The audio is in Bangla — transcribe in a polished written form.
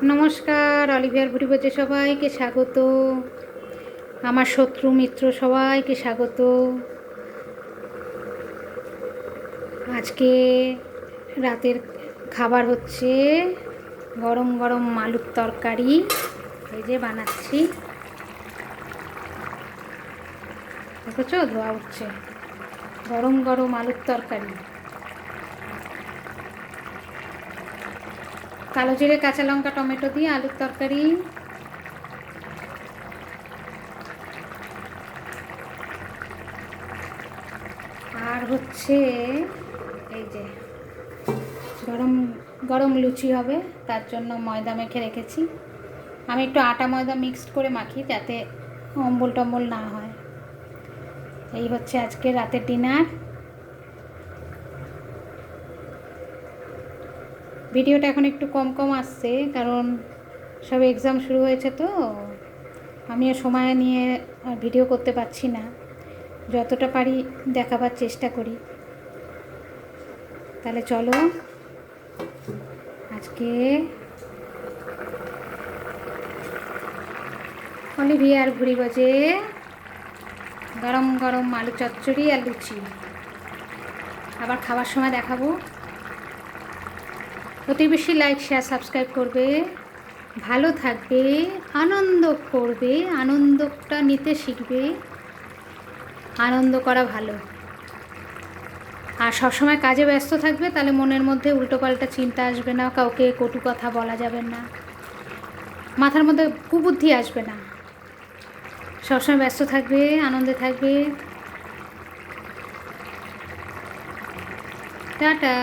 নমস্কার, অলিভিয়ার ভুরিভোজে সবাইকে স্বাগত। আমার শত্রু মিত্র সবাইকে স্বাগত। আজকে রাতের খাবার হচ্ছে গরম গরম আলুর তরকারি। এই যে বানাচ্ছি, দেখেছো ধোয়া উঠছে। গরম গরম আলুর তরকারি, কালো জিরে কাঁচা লঙ্কা টমেটো দিয়ে আলুর তরকারি। আর হচ্ছে এই যে গরম গরম লুচি হবে, তার জন্য ময়দা মেখে রেখেছি। আমি একটু আটা ময়দা মিক্সড করে মাখি যাতে অম্বল টম্বল না হয়। এই হচ্ছে আজকে রাতের ডিনার। ভিডিওটা এখন একটু কম কম আসছে, কারণ সব এক্সাম শুরু হয়েছে, তো আমিও সময় নিয়ে ভিডিও করতে পারছি না। যতটা পারি দেখাবার চেষ্টা করি। তাহলে চলো আজকে অলিভিয়ার ভুরিভোজে গরম গরম আলু চচ্চড়ি আর লুচি। আবার খাবার সময় দেখাবো। অতি বেশি লাইক শেয়ার সাবস্ক্রাইব করবে, ভালো থাকবে, আনন্দ করবে, আনন্দটা নিতে শিখবে। আনন্দ করা ভালো। আর সবসময় কাজে ব্যস্ত থাকবে, তাহলে মনের মধ্যে উল্টোপাল্টা চিন্তা আসবে না, কাউকে কটু কথা বলা যাবে না, মাথার মধ্যে কুবুদ্ধি আসবে না। সবসময় ব্যস্ত থাকবে, আনন্দে থাকবে। টাটা।